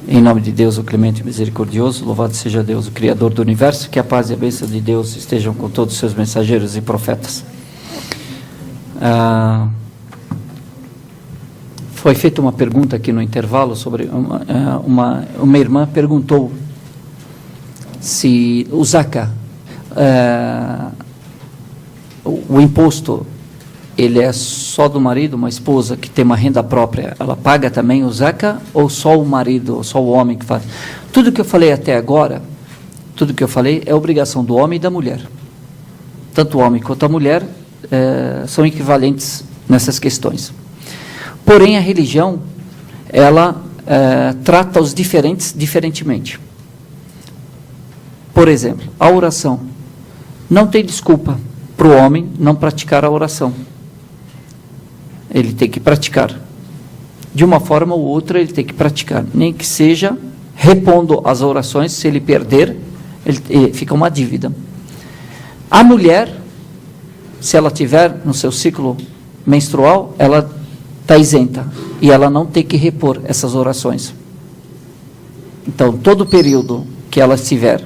Em nome de Deus, o clemente e misericordioso, louvado seja Deus, o Criador do universo, que a paz e a bênção de Deus estejam com todos os seus mensageiros e profetas. Foi feita uma pergunta aqui no intervalo sobre uma irmã perguntou se o Zaka, o imposto, ele é só do marido, uma esposa que tem uma renda própria, ela paga também o Zaka, ou só o marido, ou só o homem que faz? Tudo que eu falei até agora, tudo que eu falei é obrigação do homem e da mulher. Tanto o homem quanto a mulher são equivalentes nessas questões. Porém, a religião, ela trata os diferentes diferentemente. Por exemplo, a oração. Não tem desculpa para o homem não praticar a oração. Ele tem que praticar. De uma forma ou outra, ele tem que praticar. Nem que seja repondo as orações, se ele perder, fica uma dívida. A mulher, se ela tiver no seu ciclo menstrual, ela está isenta. E ela não tem que repor essas orações. Então, todo o período que ela estiver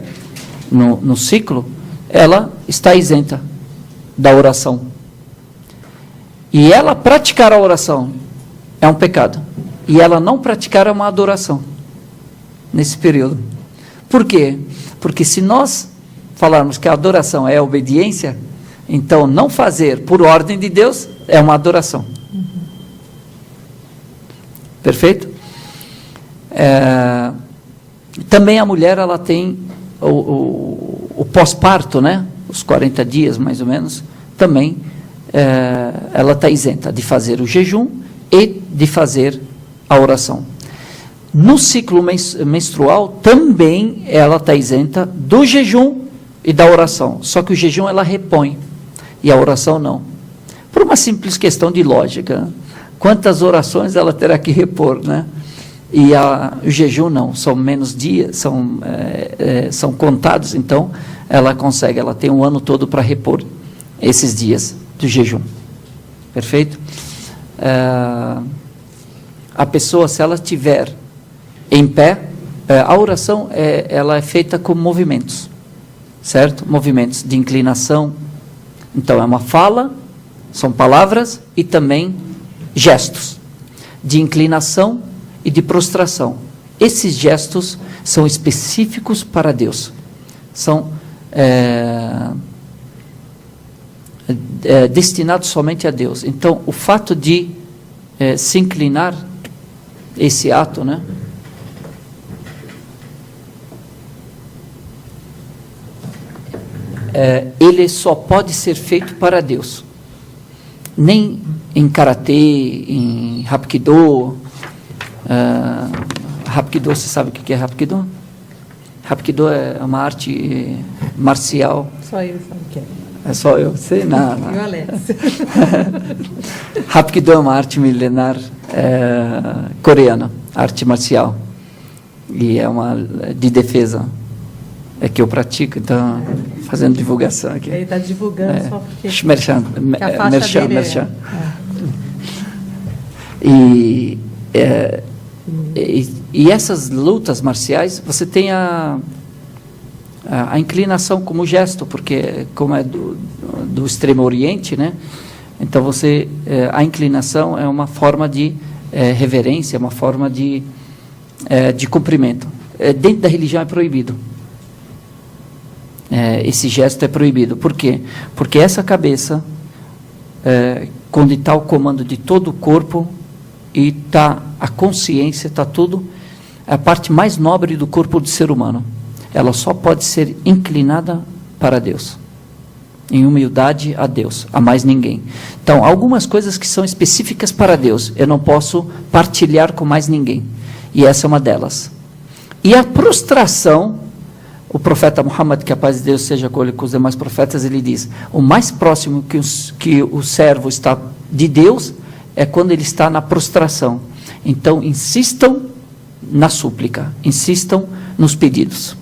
no ciclo, ela está isenta da oração. E ela praticar a oração é um pecado. E ela não praticar é uma adoração nesse período. Por quê? Porque se nós falarmos que a adoração é a obediência, então não fazer por ordem de Deus é uma adoração. Perfeito? Também a mulher, ela tem o pós-parto, né? Os 40 dias mais ou menos, também ela está isenta de fazer o jejum e de fazer a oração. No ciclo menstrual, também ela está isenta do jejum e da oração, só que o jejum ela repõe, e a oração não. Por uma simples questão de lógica, quantas orações ela terá que repor, né? E o jejum não, são menos dias, são contados, então ela consegue, ela tem um ano todo para repor esses dias do jejum. Perfeito? A pessoa, se ela estiver em pé, a oração ela é feita com movimentos, certo? Movimentos de inclinação. Então, é uma fala, são palavras e também gestos de inclinação e de prostração. Esses gestos são específicos para Deus. São destinados somente a Deus. Então, o fato de se inclinar, esse ato, né? Ele só pode ser feito para Deus. Nem em karatê, em Hapkido. Hapkido, você sabe o que é Hapkido? Hapkido é uma arte marcial. Só eu sabe o que é. É só eu? Sei nada. E o Alex. Hapkido é uma arte milenar coreana, arte marcial. E é uma de defesa. É que eu pratico, então, fazendo divulgação aqui. Ele está divulgando só porque... Merchan. A faixa dele merchan. E essas lutas marciais, você tem a inclinação como gesto, porque como é do Extremo Oriente, né? Então a inclinação é uma forma de reverência, uma forma de cumprimento. Dentro da religião é proibido. Esse gesto é proibido. Por quê? Porque essa cabeça, quando está o comando de todo o corpo, e está a consciência, está tudo, é a parte mais nobre do corpo do ser humano. Ela só pode ser inclinada para Deus, em humildade a Deus, a mais ninguém. Então, algumas coisas que são específicas para Deus, eu não posso partilhar com mais ninguém, e essa é uma delas. E a prostração, o profeta Muhammad, que a paz de Deus seja com ele, com os demais profetas, ele diz, o mais próximo que o servo está de Deus, é quando ele está na prostração. Então, insistam na súplica, insistam nos pedidos.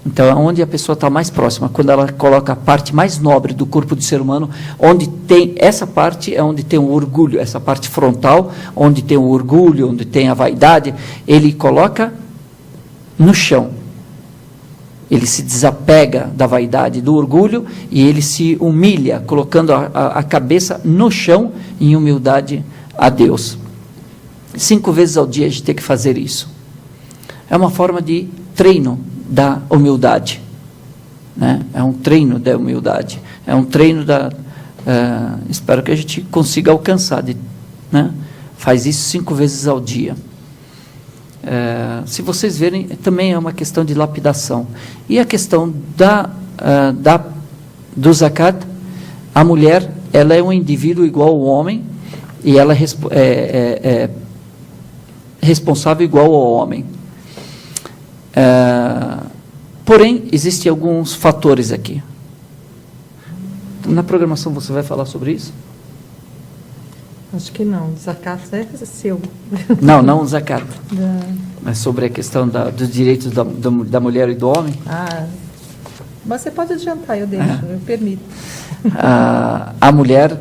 Então, é onde a pessoa está mais próxima, quando ela coloca a parte mais nobre do corpo do ser humano, onde tem, essa parte é onde tem o orgulho, essa parte frontal, onde tem o orgulho, onde tem a vaidade, ele coloca no chão. Ele se desapega da vaidade, do orgulho, e ele se humilha, colocando a cabeça no chão, em humildade a Deus. 5 vezes ao dia a gente tem que fazer isso. É uma forma de treino da humildade, né? É um treino da humildade, é um treino espero que a gente consiga alcançar, né? Faz isso 5 vezes ao dia. Se vocês verem, também é uma questão de lapidação. E a questão do zakat, a mulher, ela é um indivíduo igual ao homem, e ela é responsável igual ao homem. Porém, existem alguns fatores aqui. Na programação você vai falar sobre isso? Acho que não. Zakat é seu. Não o zakat. Mas sobre a questão dos direitos da mulher e do homem. Mas você pode adiantar, eu deixo, eu permito. A mulher,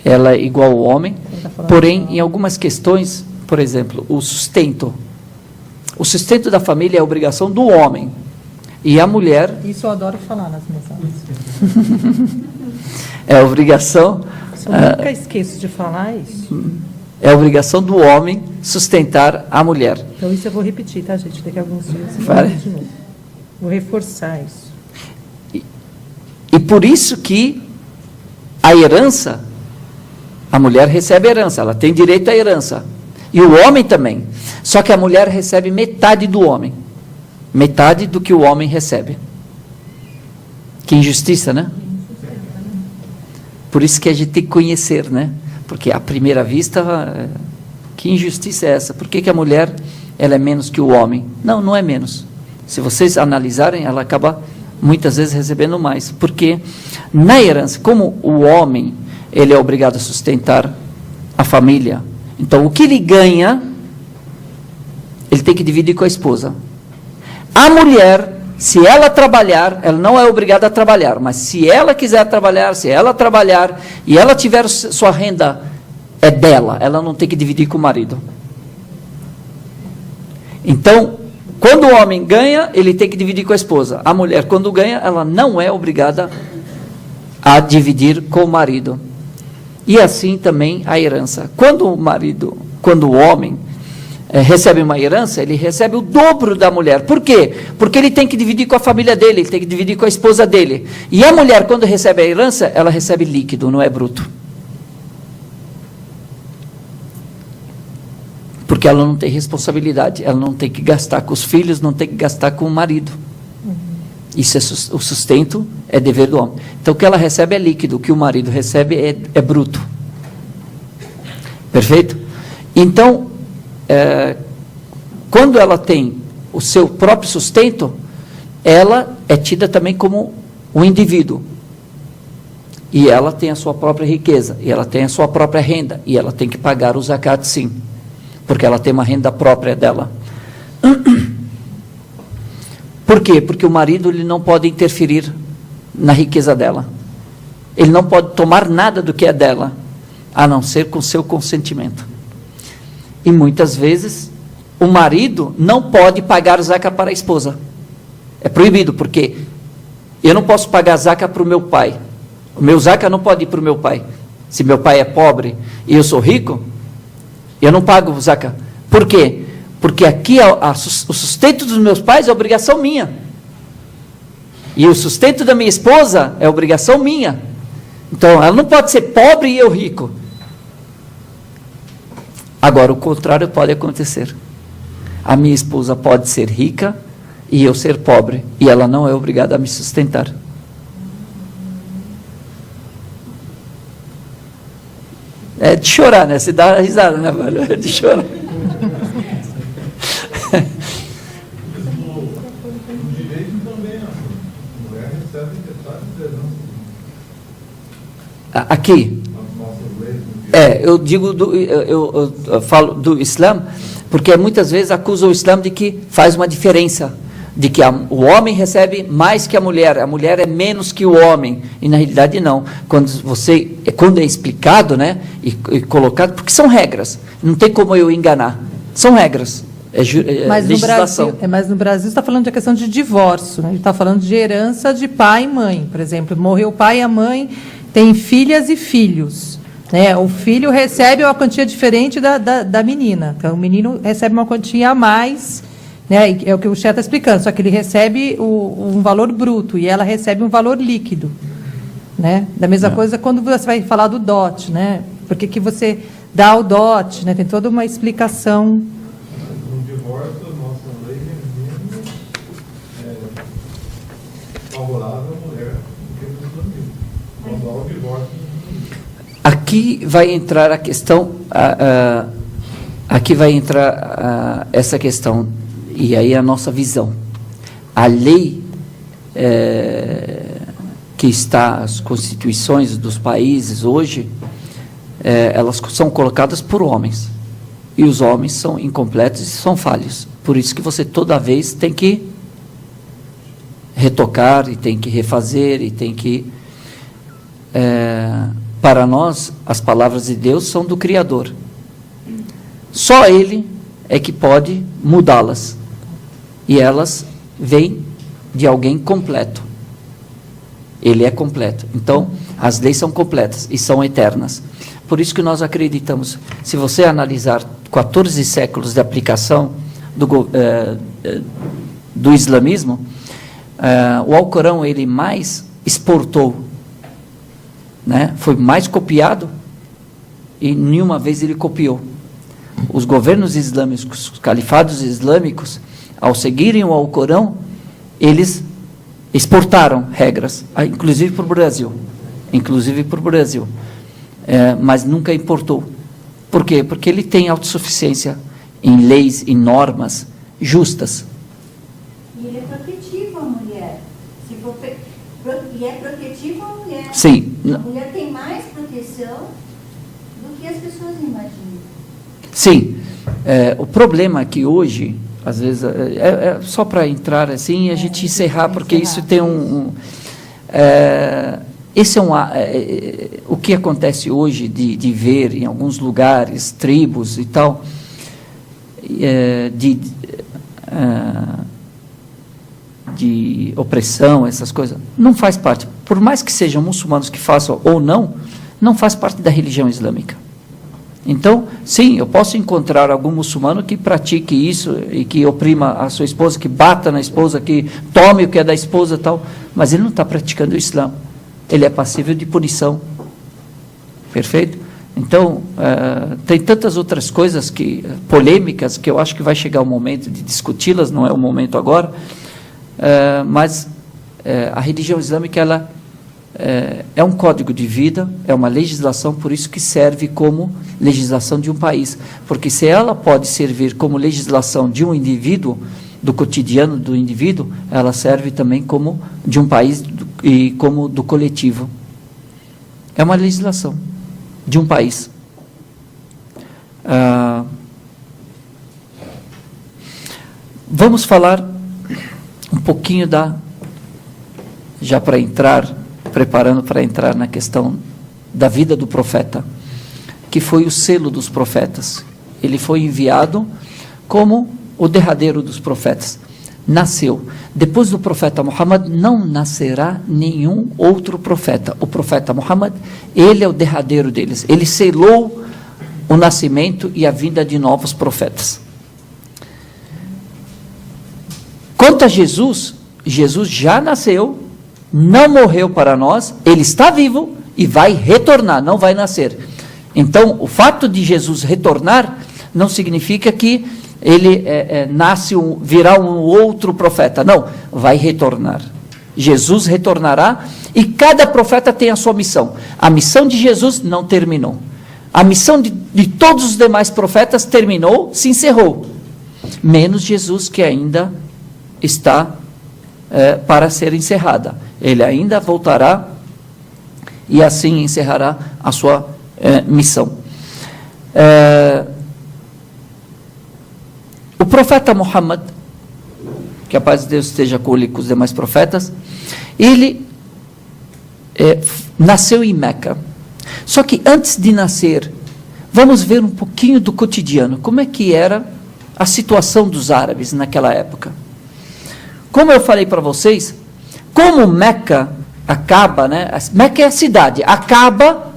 ela é igual ao homem, porém, em algumas questões, por exemplo, o sustento da família é a obrigação do homem. E a mulher... Isso eu adoro falar nas minhas aulas. É a obrigação... Eu nunca esqueço de falar isso. É a obrigação do homem sustentar a mulher. Então isso eu vou repetir, tá, gente? Daqui a alguns dias eu Vai. de novo. Vou reforçar isso. E por isso que a herança, a mulher recebe a herança, ela tem direito à herança. E o homem também. Só que a mulher recebe metade do homem. Metade do que o homem recebe. Que injustiça, né? Por isso que a gente tem que conhecer, né? Porque à primeira vista, que injustiça é essa? Por que a mulher ela é menos que o homem? Não, não é menos. Se vocês analisarem, ela acaba muitas vezes recebendo mais. Porque na herança, como o homem ele é obrigado a sustentar a família, então o que ele ganha, ele tem que dividir com a esposa. A mulher, se ela trabalhar, ela não é obrigada a trabalhar, mas se ela quiser trabalhar, se ela trabalhar e ela tiver sua renda é dela, ela não tem que dividir com o marido. Então, quando o homem ganha, ele tem que dividir com a esposa. A mulher, quando ganha, ela não é obrigada a dividir com o marido. E assim também a herança. Quando o homem recebe uma herança, ele recebe o dobro da mulher. Por quê? Porque ele tem que dividir com a família dele, ele tem que dividir com a esposa dele. E a mulher, quando recebe a herança, ela recebe líquido, não é bruto. Porque ela não tem responsabilidade, ela não tem que gastar com os filhos, não tem que gastar com o marido. Isso o sustento é dever do homem. Então, o que ela recebe é líquido, o que o marido recebe é bruto. Perfeito? Então, quando ela tem o seu próprio sustento, ela é tida também como um indivíduo. E ela tem a sua própria riqueza, e ela tem a sua própria renda, e ela tem que pagar o zakat sim, porque ela tem uma renda própria dela. Por quê? Porque o marido ele não pode interferir na riqueza dela. Ele não pode tomar nada do que é dela, a não ser com seu consentimento. E muitas vezes o marido não pode pagar zakat para a esposa. É proibido, porque eu não posso pagar zakat para o meu pai. O meu zakat não pode ir para o meu pai. Se meu pai é pobre e eu sou rico, eu não pago o zakat. Por quê? Porque aqui o sustento dos meus pais é obrigação minha. E o sustento da minha esposa é obrigação minha. Então, ela não pode ser pobre e eu rico. Agora, o contrário pode acontecer. A minha esposa pode ser rica e eu ser pobre. E ela não é obrigada a me sustentar. É de chorar, né? Você dá risada, né, velho? É de chorar. O direito também, a mulher recebe metade da herança. Aqui. Eu digo, eu falo do Islã, porque muitas vezes acusam o Islã de que faz uma diferença de que o homem recebe mais que a mulher é menos que o homem, e na realidade não. Quando é explicado, né, e colocado, porque são regras, não tem como eu enganar, são regras, legislação. Mas no Brasil você está falando de questão de divórcio, né? Ele está falando de herança de pai e mãe, por exemplo, morreu o pai e a mãe, tem filhas e filhos. Né? O filho recebe uma quantia diferente da menina, então o menino recebe uma quantia a mais, né? É o que o Xé está explicando, só que ele recebe um valor bruto e ela recebe um valor líquido. Né? Da mesma coisa quando você vai falar do dote, né? Por que você dá o dote? Né? Tem toda uma explicação. No divórcio, a nossa lei é favorável à mulher do que nos amigos. Quando há o divórcio. Aqui vai entrar a questão, aqui vai entrar essa questão, e aí a nossa visão. A lei que está, as constituições dos países hoje, elas são colocadas por homens, e os homens são incompletos e são falhos. Por isso que você toda vez tem que retocar, e tem que refazer, e tem que... para nós, as palavras de Deus são do Criador. Só Ele é que pode mudá-las. E elas vêm de alguém completo. Ele é completo. Então, as leis são completas e são eternas. Por isso que nós acreditamos, se você analisar 14 séculos de aplicação do islamismo, o Alcorão, ele mais exportou, né? Foi mais copiado e nenhuma vez ele copiou. Os governos islâmicos, os califados islâmicos, ao seguirem o Alcorão, eles exportaram regras, inclusive para o Brasil. Mas nunca importou. Por quê? Porque ele tem autossuficiência em leis e normas justas. E ele é protetivo à mulher. E é protetivo à mulher. Sim. A mulher tem mais proteção do que as pessoas imaginam. Sim. O problema é que hoje, às vezes, só para entrar assim e a gente encerrar, porque isso tem esse o que acontece hoje de ver em alguns lugares, tribos e tal, de opressão, essas coisas, não faz parte. Por mais que sejam muçulmanos que façam ou não faz parte da religião islâmica. Então, sim, eu posso encontrar algum muçulmano que pratique isso e que oprima a sua esposa, que bata na esposa, que tome o que é da esposa e tal, mas ele não está praticando o Islã. Ele é passível de punição. Perfeito? Então, tem tantas outras coisas polêmicas que eu acho que vai chegar o momento de discuti-las, não é o momento agora, mas a religião islâmica, ela é um código de vida, é uma legislação, por isso que serve como legislação de um país. Porque se ela pode servir como legislação de um indivíduo, do cotidiano do indivíduo, ela serve também como de um país e como do coletivo. É uma legislação de um país. Vamos falar um pouquinho já para entrar, preparando para entrar na questão da vida do profeta, que foi o selo dos profetas. Ele foi enviado como o derradeiro dos profetas. Nasceu. Depois do profeta Muhammad, não nascerá nenhum outro profeta. O profeta Muhammad, ele é o derradeiro deles. Ele selou o nascimento e a vinda de novos profetas. Quanto a Jesus, Jesus já nasceu, não morreu para nós, ele está vivo e vai retornar, não vai nascer. Então, o fato de Jesus retornar não significa que ele virá um outro profeta. Não, vai retornar. Jesus retornará e cada profeta tem a sua missão. A missão de Jesus não terminou. A missão de todos os demais profetas terminou, se encerrou. Menos Jesus, que ainda está para ser encerrada. Ele ainda voltará e assim encerrará a sua missão. O profeta Muhammad, que a paz de Deus esteja com ele e com os demais profetas, ele nasceu em Meca. Só que antes de nascer, vamos ver um pouquinho do cotidiano, como é que era a situação dos árabes naquela época. Como eu falei para vocês, como Meca acaba, né? Meca é a cidade, acaba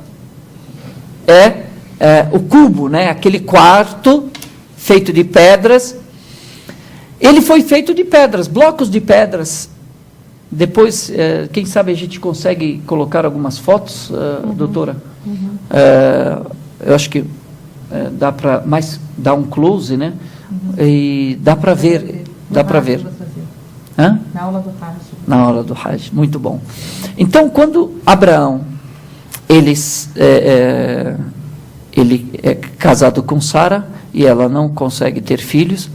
o cubo, né? Aquele quarto feito de pedras. Ele foi feito de pedras, blocos de pedras. Depois, quem sabe a gente consegue colocar algumas fotos, doutora? Eu acho que dá para dar um close, né? E dá para ver, dá para ver. Hã? Na aula do Hajj. Na aula do Hajj, muito bom. Então, quando Abraão, ele é casado com Sara, e ela não consegue ter filhos,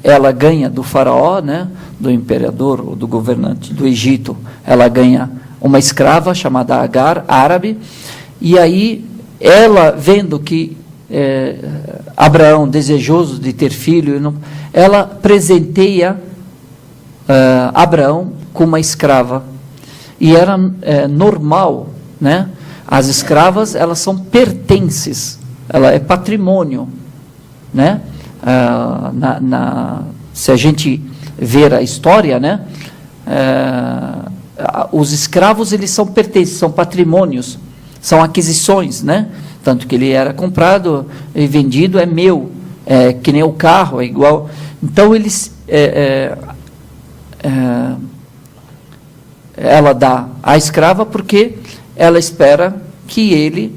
ela ganha do faraó, né, do imperador, ou do governante do Egito, ela ganha uma escrava chamada Agar, árabe, e aí ela, vendo que Abraão, desejoso de ter filho, ela presenteia Abraão com uma escrava. E era normal, né? As escravas, elas são pertences, ela é patrimônio, né? Se a gente ver a história, né? Os escravos, eles são pertences, são patrimônios, são aquisições, né? Tanto que ele era comprado e vendido, é meu, que nem o carro, é igual. Então, eles... ela dá a escrava porque ela espera que ele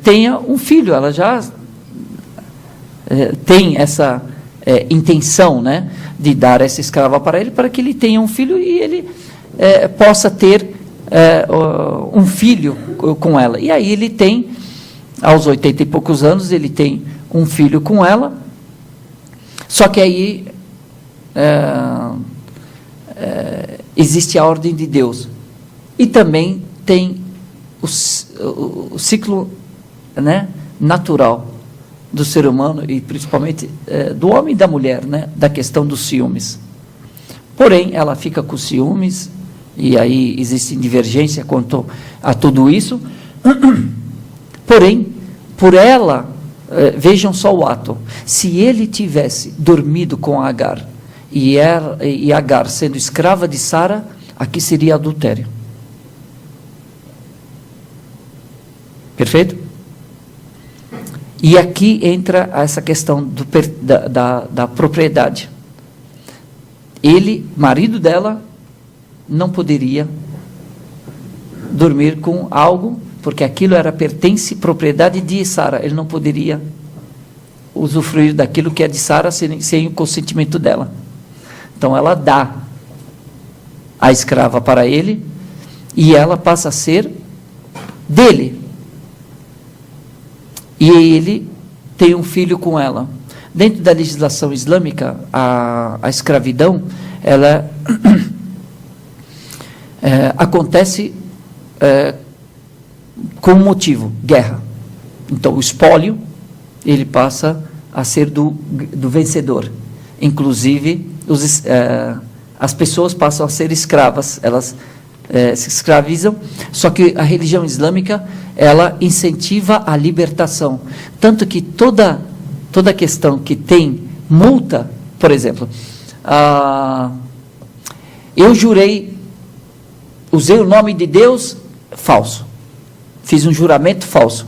tenha um filho. Ela já tem essa intenção, né, de dar essa escrava para ele, para que ele tenha um filho e ele possa ter um filho com ela. E aí ele tem, aos 80 e poucos anos, ele tem um filho com ela, só que aí existe a ordem de Deus. E também tem o ciclo, né, natural do ser humano, e principalmente do homem e da mulher, né, da questão dos ciúmes. Porém, ela fica com ciúmes, e aí existe divergência quanto a tudo isso. Porém, por ela, vejam só o ato, se ele tivesse dormido com Agar, e Agar sendo escrava de Sara, aqui seria adultério. Perfeito? E aqui entra essa questão da propriedade. Ele, marido dela, não poderia dormir com algo, porque aquilo era propriedade de Sara. Ele não poderia usufruir daquilo que é de Sara sem o consentimento dela. Então ela dá a escrava para ele e ela passa a ser dele. E ele tem um filho com ela. Dentro da legislação islâmica, a escravidão, ela acontece com um motivo, guerra. Então o espólio, ele passa a ser do vencedor. Inclusive, as pessoas passam a ser escravas, elas se escravizam, só que a religião islâmica, ela incentiva a libertação. Tanto que toda questão que tem multa, por exemplo, eu jurei, usei o nome de Deus falso, fiz um juramento falso.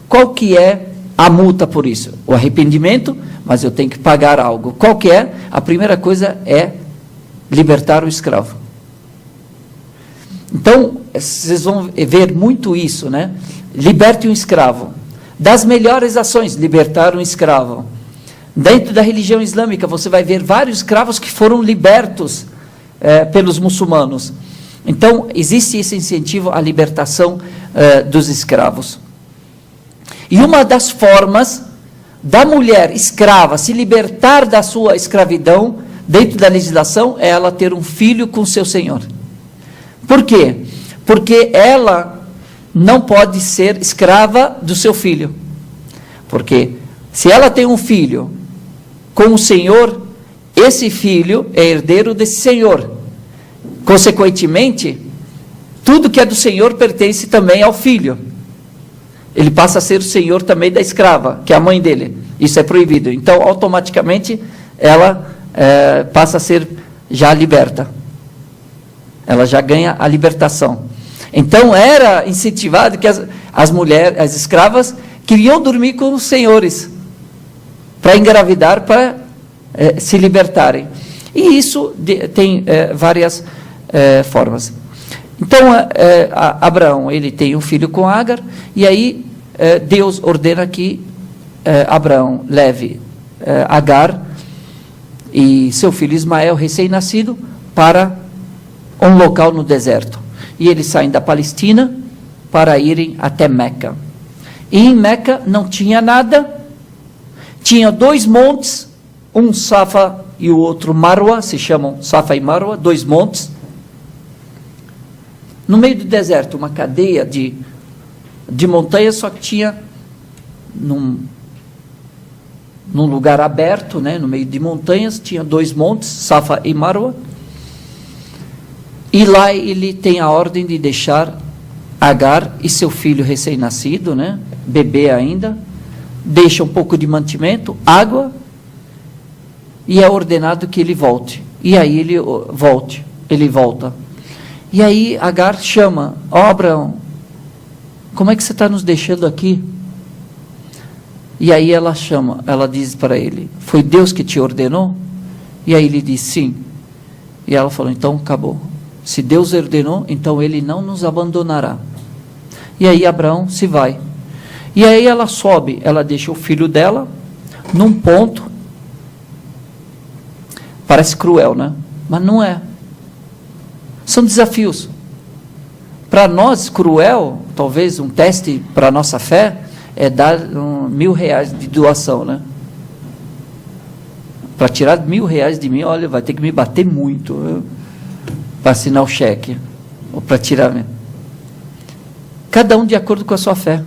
Qual que é a multa por isso? O arrependimento, mas eu tenho que pagar algo. Qual que é? A primeira coisa é libertar o escravo. Então, vocês vão ver muito isso, né? Liberte um escravo. Das melhores ações, libertar um escravo. Dentro da religião islâmica, você vai ver vários escravos que foram libertos pelos muçulmanos. Então, existe esse incentivo à libertação dos escravos. E uma das formas da mulher escrava se libertar da sua escravidão, dentro da legislação, é ela ter um filho com seu senhor. Por quê? Porque ela não pode ser escrava do seu filho. Porque se ela tem um filho com o senhor, esse filho é herdeiro desse senhor. Consequentemente, tudo que é do senhor pertence também ao filho. Ele passa a ser o senhor também da escrava, que é a mãe dele. Isso é proibido. Então, automaticamente, ela passa a ser já liberta. Ela já ganha a libertação. Então, era incentivado que as mulheres, as escravas, queriam dormir com os senhores, para engravidar, para se libertarem. E isso tem várias formas. Então, Abraão, ele tem um filho com Agar, e aí Deus ordena que Abraão leve Agar e seu filho Ismael, recém-nascido, para um local no deserto. E eles saem da Palestina para irem até Meca. E em Meca não tinha nada, tinha 2 montes, um Safa e o outro Marwa, se chamam Safa e Marwa, 2 montes. No meio do deserto, uma cadeia de montanhas, só que tinha num lugar aberto, né, no meio de montanhas, tinha 2 montes, Safa e Marwa. E lá ele tem a ordem de deixar Agar e seu filho recém-nascido, né, bebê ainda, deixa um pouco de mantimento, água, e é ordenado que ele volte. E aí ele volta. E aí Agar chama: Abraão, como é que você está nos deixando aqui? E aí ela diz para ele: foi Deus que te ordenou? E aí ele diz: sim. E ela falou: então acabou. Se Deus ordenou, então ele não nos abandonará. E aí Abraão se vai. E aí ela sobe, ela deixa o filho dela num ponto. Parece cruel, né? Mas não é. São desafios. Para nós, cruel, talvez um teste para a nossa fé, é dar R$1.000 de doação, né? Para tirar R$1.000 de mim, olha, vai ter que me bater muito para assinar o cheque, ou para tirar. Cada um de acordo com a sua fé.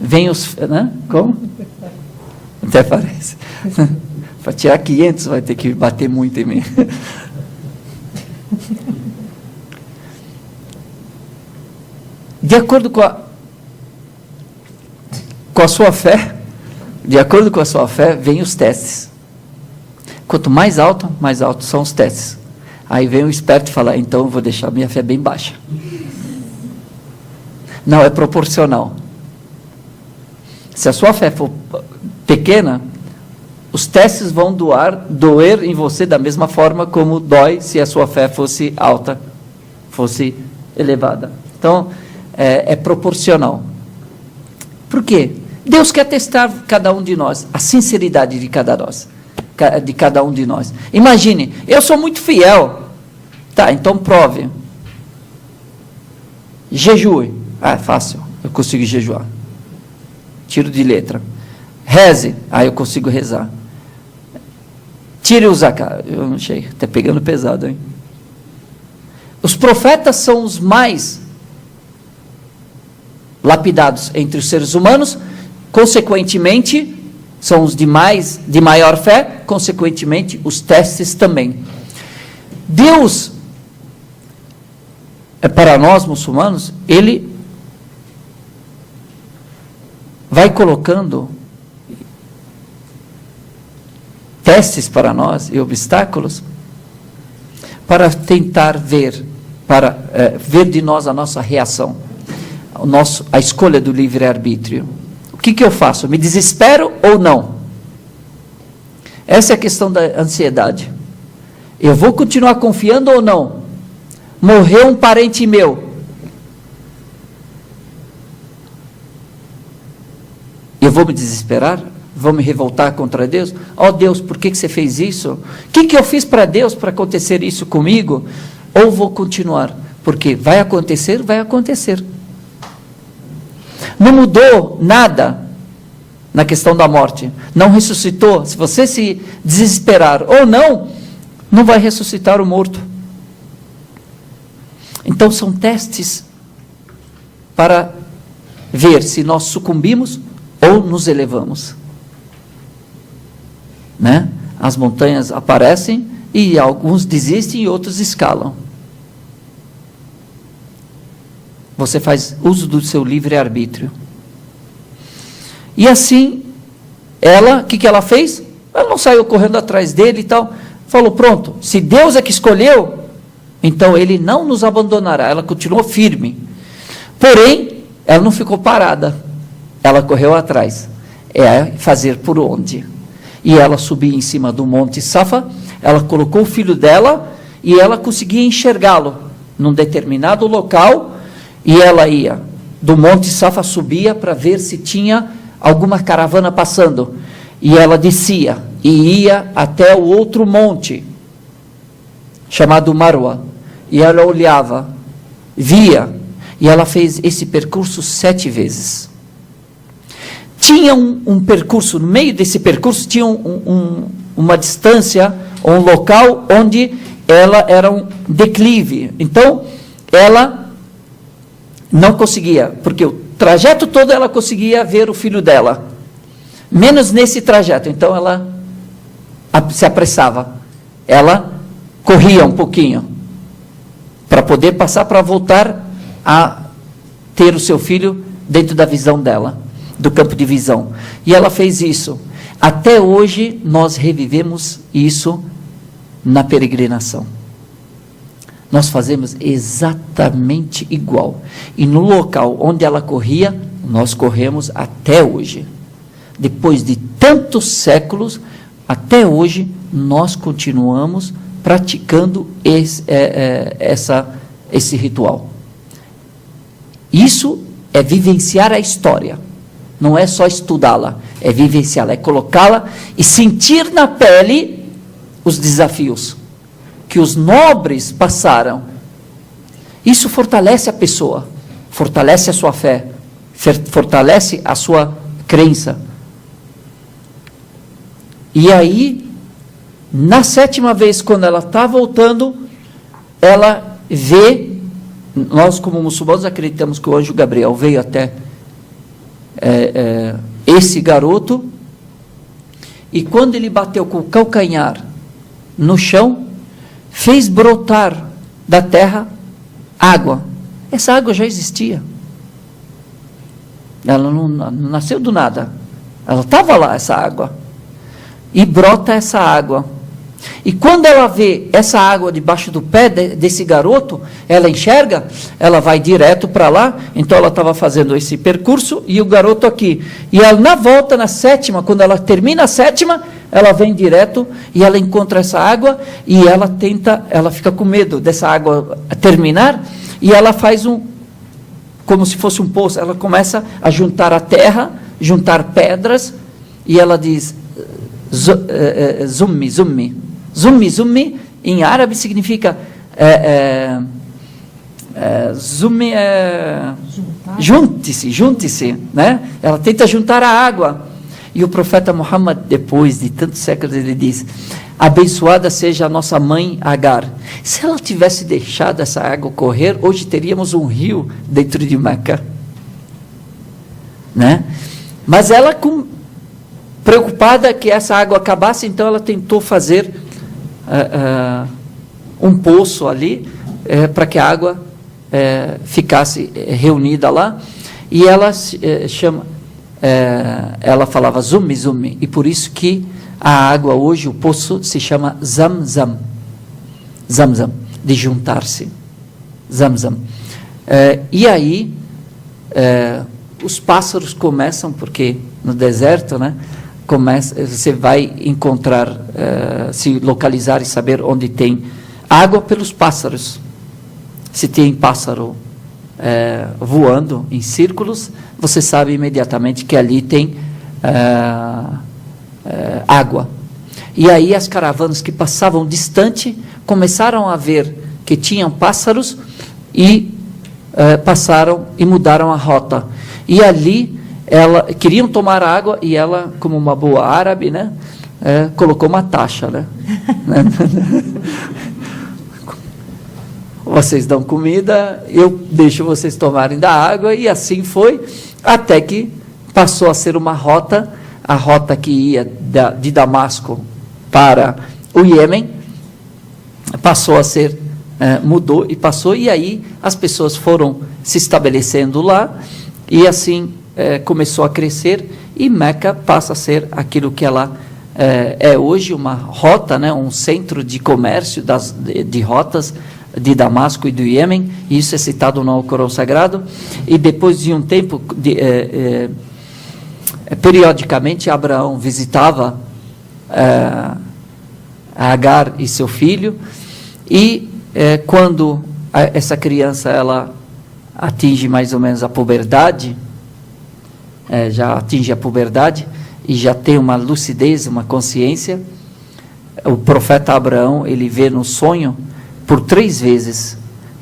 Vem os, né? Como? Até parece. Para tirar 500 vai ter que bater muito em mim. De acordo com a sua fé, vem os testes. Quanto mais alto são os testes. Aí vem o esperto e fala: então eu vou deixar minha fé bem baixa. Não, é proporcional. Se a sua fé for pequena, os testes vão doer em você da mesma forma como dói se a sua fé fosse alta, fosse elevada. Então, é proporcional. Por quê? Deus quer testar cada um de nós, a sinceridade de cada um de nós. Imagine, eu sou muito fiel. Tá, então prove. Jejue. É fácil, eu consigo jejuar. Tiro de letra. Reze. Eu consigo rezar. Tire o zakat. Eu não sei, está pegando pesado, hein? Os profetas são os mais lapidados entre os seres humanos, consequentemente, são os de maior fé, consequentemente, os testes também. Deus, para nós muçulmanos, Ele vai colocando testes para nós e obstáculos para tentar ver de nós a nossa reação, a escolha do livre-arbítrio. O que eu faço? Me desespero ou não? Essa é a questão da ansiedade. Eu vou continuar confiando ou não? Morreu um parente meu. Eu vou me desesperar? Vou me revoltar contra Deus? Oh Deus, por que você fez isso? O que eu fiz para Deus para acontecer isso comigo? Ou vou continuar? Porque vai acontecer, vai acontecer. Não mudou nada na questão da morte. Não ressuscitou. Se você se desesperar ou não vai ressuscitar o morto. Então são testes para ver se nós sucumbimos ou nos elevamos. Né? as montanhas aparecem e alguns desistem e outros escalam. Você faz uso do seu livre-arbítrio. E assim, ela, o que ela fez? Ela não saiu correndo atrás dele e tal. Falou, pronto, se Deus é que escolheu, então Ele não nos abandonará. Ela continuou firme. Porém, ela não ficou parada. Ela correu atrás. É fazer por onde? E ela subiu em cima do Monte Safa, ela colocou o filho dela e ela conseguia enxergá-lo num determinado local, e ela ia do Monte Safa, subia para ver se tinha alguma caravana passando, e ela descia e ia até o outro monte chamado Marwa, e ela olhava, via, e ela fez esse percurso 7 vezes. Tinha um percurso, no meio desse percurso tinha uma distância, um local onde ela era um declive, então ela não conseguia, porque o trajeto todo ela conseguia ver o filho dela, menos nesse trajeto, então ela se apressava, ela corria um pouquinho, para poder passar, para voltar a ter o seu filho dentro da visão dela, do campo de visão, e ela fez isso. Até hoje nós revivemos isso na peregrinação. Nós fazemos exatamente igual. E no local onde ela corria, nós corremos até hoje. Depois de tantos séculos, até hoje, nós continuamos praticando esse ritual. Isso é vivenciar a história. Não é só estudá-la, é vivenciá-la, é colocá-la e sentir na pele os desafios que os nobres passaram. Isso fortalece a pessoa, fortalece a sua fé, fortalece a sua crença. E aí, na 7ª vez, quando ela está voltando, ela vê, nós como muçulmanos acreditamos que o anjo Gabriel veio até esse garoto, e quando ele bateu com o calcanhar no chão, fez brotar da terra água. Essa água já existia. Ela não nasceu do nada. Ela estava lá, essa água. E brota essa água. E quando ela vê essa água debaixo do pé desse garoto, ela enxerga, ela vai direto para lá. Então ela estava fazendo esse percurso e o garoto aqui. E ela, na volta, na 7ª, quando ela termina a 7ª, ela vem direto e ela encontra essa água e ela fica com medo dessa água terminar, e ela faz como se fosse um poço. Ela começa a juntar a terra, juntar pedras, e ela diz, zummi, zummi. Zummi, zummi, em árabe significa, zummi junte-se, junte-se, né? Ela tenta juntar a água. E o profeta Muhammad, depois de tantos séculos, ele diz, abençoada seja a nossa mãe Agar. Se ela tivesse deixado essa água correr, hoje teríamos um rio dentro de Meca, né? Mas ela, preocupada que essa água acabasse, então ela tentou fazer um poço ali, para que a água ficasse reunida lá, e ela ela falava zummi, zummi, e por isso que a água hoje, o poço, se chama Zamzam, Zamzam, de juntar-se, Zamzam. E aí, os pássaros começam, porque no deserto, né, você vai encontrar, se localizar e saber onde tem água pelos pássaros. Se tem pássaro voando em círculos, você sabe imediatamente que ali tem água. E aí as caravanas que passavam distante começaram a ver que tinham pássaros e passaram e mudaram a rota. E ali queriam tomar água, e ela, como uma boa árabe, né, colocou uma taxa, né? Vocês dão comida, eu deixo vocês tomarem da água, e assim foi, até que passou a ser uma rota, a rota que ia de Damasco para o Iêmen, passou a ser, mudou e passou, e aí as pessoas foram se estabelecendo lá, e assim começou a crescer, e Meca passa a ser aquilo que ela é hoje, uma rota, né, um centro de comércio de rotas de Damasco e do Iêmen, e isso é citado no Alcorão Sagrado, e depois de um tempo, periodicamente, Abraão visitava Agar e seu filho, e quando essa criança ela atinge mais ou menos a puberdade, já atinge a puberdade, e já tem uma lucidez, uma consciência, o profeta Abraão, ele vê no sonho, por 3 vezes,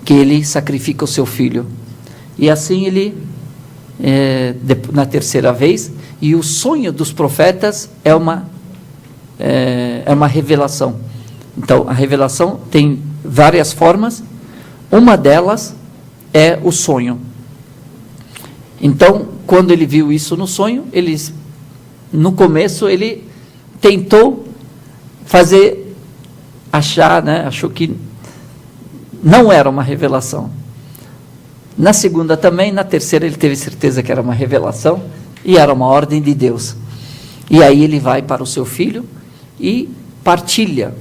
que ele sacrifica o seu filho. E assim ele, na terceira vez, e o sonho dos profetas é uma revelação. Então, a revelação tem várias formas, uma delas é o sonho. Então, quando ele viu isso no sonho, no começo ele tentou achou que não era uma revelação. Na segunda também, na terceira ele teve certeza que era uma revelação e era uma ordem de Deus. E aí ele vai para o seu filho e partilha,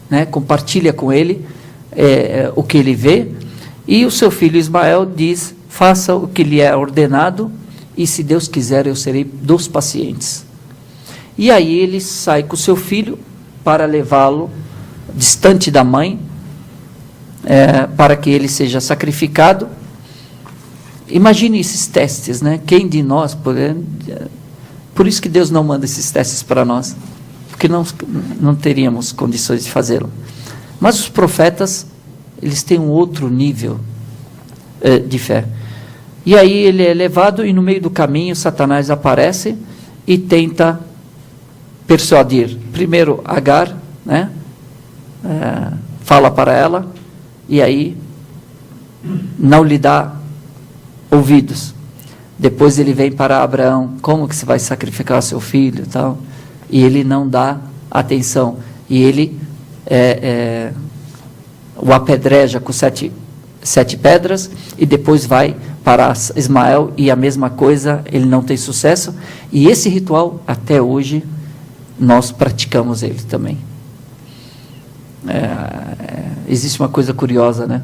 né, compartilha com ele o que ele vê, e o seu filho Ismael diz: faça o que lhe é ordenado, e se Deus quiser eu serei dos pacientes. E aí ele sai com o seu filho para levá-lo distante da mãe, para que ele seja sacrificado. Imagine esses testes, né? Quem de nós, por isso que Deus não manda esses testes para nós, porque não teríamos condições de fazê-lo. Mas os profetas, eles têm um outro nível de fé. E aí ele é levado, e no meio do caminho Satanás aparece e tenta persuadir primeiro Agar, né? Fala para ela, e aí não lhe dá ouvidos. Depois ele vem para Abraão: como que você vai sacrificar seu filho, tal? E ele não dá atenção, e ele o apedreja com sete pedras, e depois vai para Ismael, e a mesma coisa, ele não tem sucesso, e esse ritual até hoje nós praticamos ele também. Existe uma coisa curiosa, né?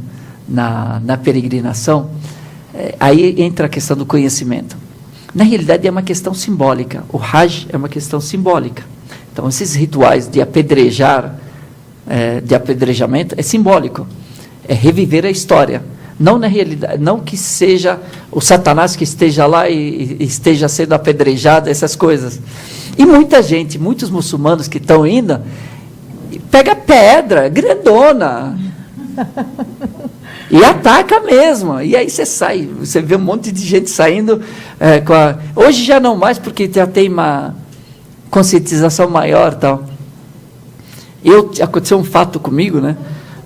Na peregrinação, aí entra a questão do conhecimento. Na realidade é uma questão simbólica, o Hajj é uma questão simbólica. Então esses rituais de apedrejamento é simbólico, é reviver a história. Não na realidade, não que seja o Satanás que esteja lá e esteja sendo apedrejado, essas coisas. E muita gente, muitos muçulmanos que estão indo, pega pedra grandona e ataca mesmo. E aí você vê um monte de gente saindo hoje já não mais, porque já tem uma conscientização maior, tal. Aconteceu um fato comigo, né?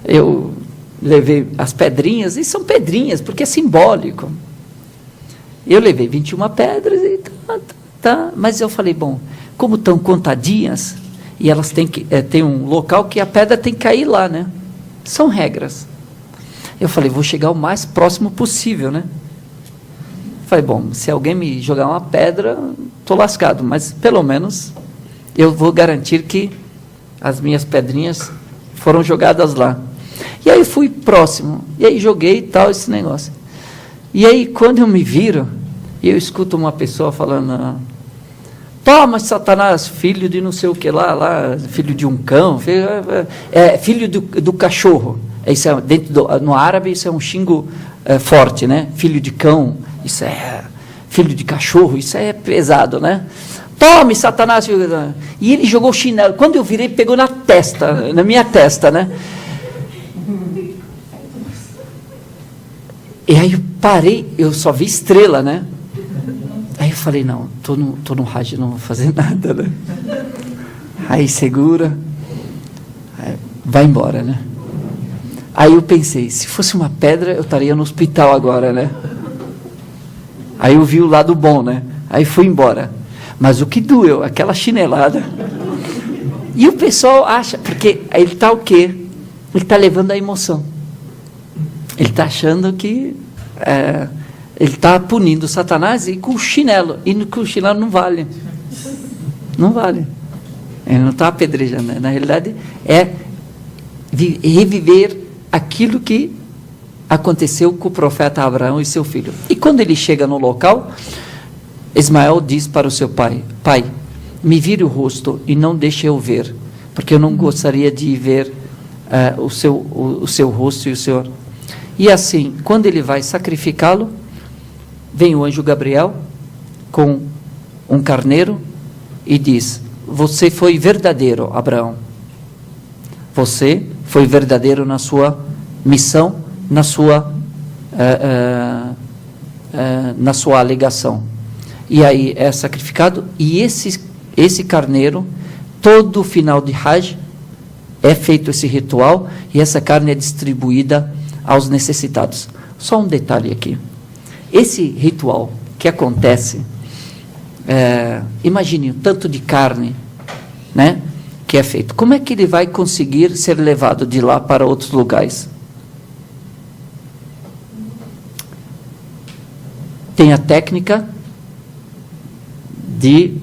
Eu levei as pedrinhas, e são pedrinhas, porque é simbólico. Eu levei 21 pedras e mas eu falei, bom, como estão contadinhas, e elas têm que tem um local que a pedra tem que cair lá, né? São regras. Eu falei, vou chegar o mais próximo possível, né? Falei, bom, se alguém me jogar uma pedra, estou lascado, mas pelo menos eu vou garantir que as minhas pedrinhas foram jogadas lá. E aí fui próximo, e aí joguei tal, esse negócio. E aí quando eu me viro, eu escuto uma pessoa falando: toma, Satanás, filho de não sei o que lá, filho de um cão, filho do cachorro. Isso no árabe isso é um xingo forte, né? Filho de cão, isso é filho de cachorro, isso é pesado, né? Tome, Satanás. E ele jogou o chinelo. Quando eu virei, pegou na minha testa, né? E aí eu parei, eu só vi estrela, né? Aí eu falei, não, tô no Hajj, não vou fazer nada, né? Aí segura, vai embora, né? Aí eu pensei, se fosse uma pedra, eu estaria no hospital agora, né? Aí eu vi o lado bom, né? Aí fui embora. Mas o que doeu, aquela chinelada. E o pessoal acha, porque ele está o quê? Ele está levando a emoção. Ele está achando que ele está punindo Satanás e com o chinelo. E com o chinelo não vale. Não vale. Ele não está apedrejando. Né? Na realidade, é reviver aquilo que aconteceu com o profeta Abraão e seu filho. E quando ele chega no local, Ismael diz para o seu pai: pai, me vire o rosto e não deixe eu ver, porque eu não gostaria de ver o seu rosto e o Senhor. E assim, quando ele vai sacrificá-lo, vem o anjo Gabriel com um carneiro e diz: você foi verdadeiro, Abraão. Você foi verdadeiro na sua missão, na sua alegação. E aí é sacrificado, e esse carneiro, todo final de Hajj, é feito esse ritual, e essa carne é distribuída aos necessitados. Só um detalhe aqui. Esse ritual que acontece, imagine o tanto de carne, né, que é feito. Como é que ele vai conseguir ser levado de lá para outros lugares? Tem a técnica de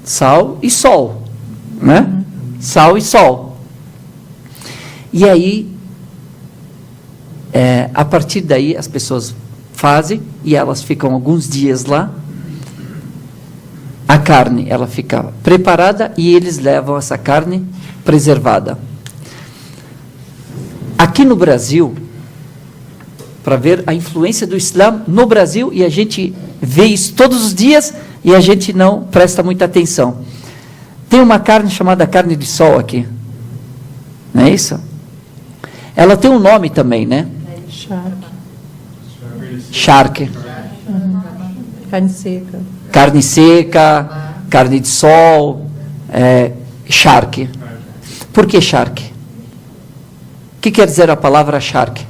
sal e sol, né? Sal e sol. E aí, a partir daí, as pessoas fazem, e elas ficam alguns dias lá, a carne, ela fica preparada, e eles levam essa carne preservada. Aqui no Brasil, para ver a influência do Islã no Brasil, e a gente vê isso todos os dias, e a gente não presta muita atenção. Tem uma carne chamada carne de sol aqui. Não é isso? Ela tem um nome também, né? Charque. Carne seca. Carne seca, carne de sol, charque. Por que charque? O que quer dizer a palavra charque?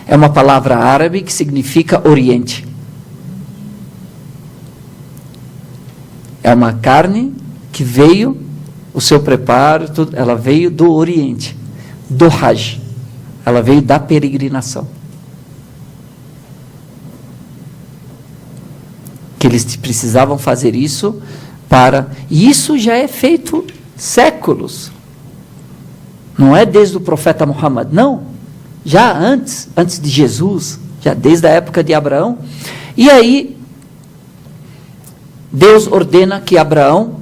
É uma palavra árabe que significa Oriente. É uma carne que veio, o seu preparo, tudo, ela veio do Oriente, do Hajj. Ela veio da peregrinação. Que eles precisavam fazer isso para... E isso já é feito séculos. Não é desde o profeta Muhammad, não. Já antes de Jesus, já desde a época de Abraão. E aí, Deus ordena que Abraão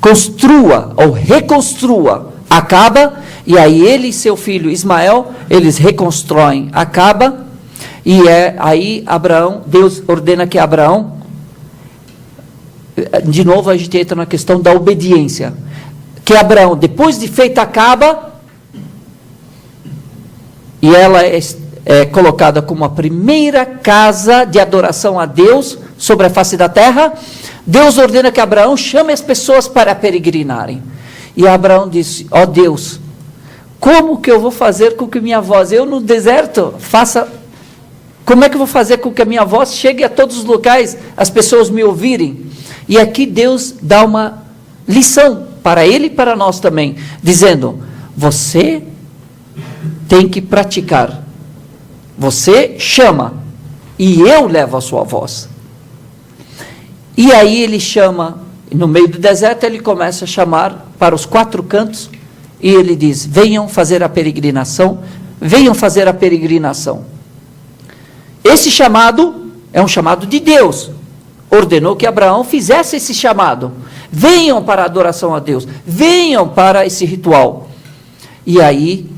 construa ou reconstrua a Caba, e aí ele e seu filho Ismael, eles reconstroem a Caba, e aí Deus ordena que Abraão, de novo a gente entra na questão da obediência, que Abraão, depois de feita a Caba, e ela é colocada como a primeira casa de adoração a Deus sobre a face da terra, Deus ordena que Abraão chame as pessoas para peregrinarem. E Abraão disse: ó Deus, como que eu vou fazer com que minha voz, eu no deserto, como é que eu vou fazer com que a minha voz chegue a todos os locais, as pessoas me ouvirem? E aqui Deus dá uma lição para ele e para nós também, dizendo: você tem que praticar. Você chama e eu levo a sua voz. E aí ele chama, no meio do deserto ele começa a chamar para os 4 cantos, e ele diz: venham fazer a peregrinação, venham fazer a peregrinação. Esse chamado é um chamado de Deus. Ordenou que Abraão fizesse esse chamado. Venham para a adoração a Deus, venham para esse ritual. E aí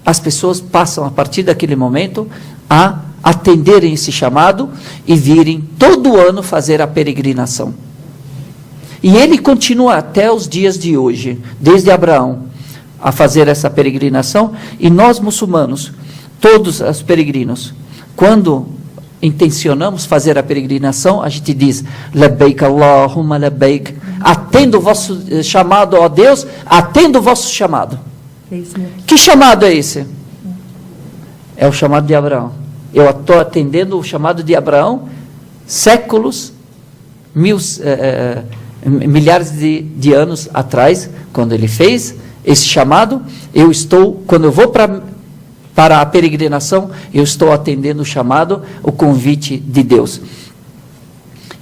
as pessoas passam, a partir daquele momento, a atenderem esse chamado e virem todo ano fazer a peregrinação. E ele continua até os dias de hoje, desde Abraão, a fazer essa peregrinação. E nós muçulmanos, todos os peregrinos, quando intencionamos fazer a peregrinação, a gente diz: Labbaik Allahumma labbaik. Atendo o vosso chamado, ó Deus, atendo o vosso chamado. Que chamado é esse? É o chamado de Abraão. Eu estou atendendo o chamado de Abraão séculos milhares de anos atrás, quando ele fez esse chamado, quando eu vou para a peregrinação, eu estou atendendo o chamado, o convite de Deus.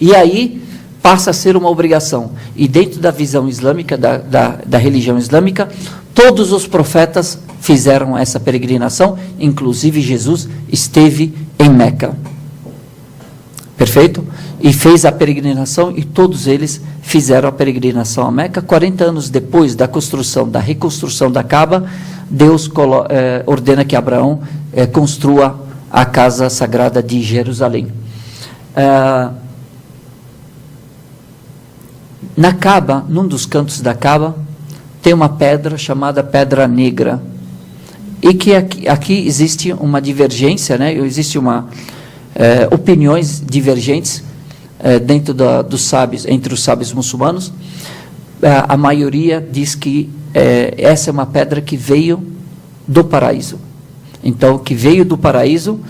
E aí passa a ser uma obrigação. E dentro da visão islâmica, da religião islâmica, todos os profetas fizeram essa peregrinação, inclusive Jesus esteve em Meca. Perfeito? E fez a peregrinação, e todos eles fizeram a peregrinação a Meca. 40 anos depois da reconstrução da Kaaba, Deus ordena que Abraão construa a casa sagrada de Jerusalém. Na Kaaba, num dos cantos da Kaaba, tem uma pedra chamada Pedra Negra. E que aqui existe uma divergência, né? Existe opiniões divergentes dentro dos sábios, entre os sábios muçulmanos. A maioria diz que essa é uma pedra que veio do paraíso. Então, que veio do paraíso,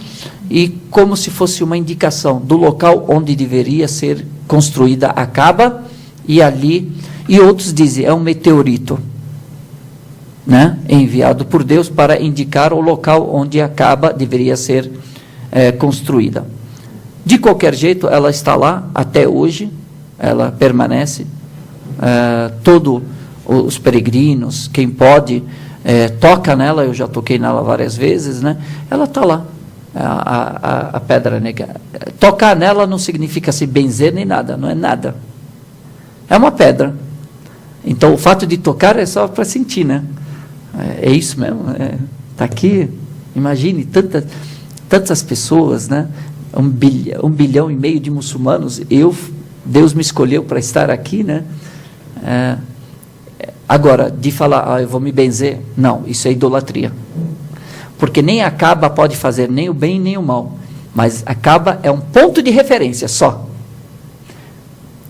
e como se fosse uma indicação do local onde deveria ser construída a Kaaba, e outros dizem, é um meteorito, né, enviado por Deus para indicar o local onde a Kaaba deveria ser construída. De qualquer jeito, ela está lá até hoje, ela permanece. Todos os peregrinos, quem pode, toca nela. Eu já toquei nela várias vezes, né? Ela está lá, a Pedra Negra. Tocar nela não significa se benzer nem nada, não é nada. É uma pedra. Então, o fato de tocar é só para sentir, né? É isso mesmo. Está aqui, imagine, tantas pessoas, né? 1,5 bilhão de muçulmanos. Deus me escolheu para estar aqui, né? Agora, de falar, eu vou me benzer, não, isso é idolatria. Porque nem a Kaaba pode fazer nem o bem nem o mal. Mas a Kaaba é um ponto de referência só.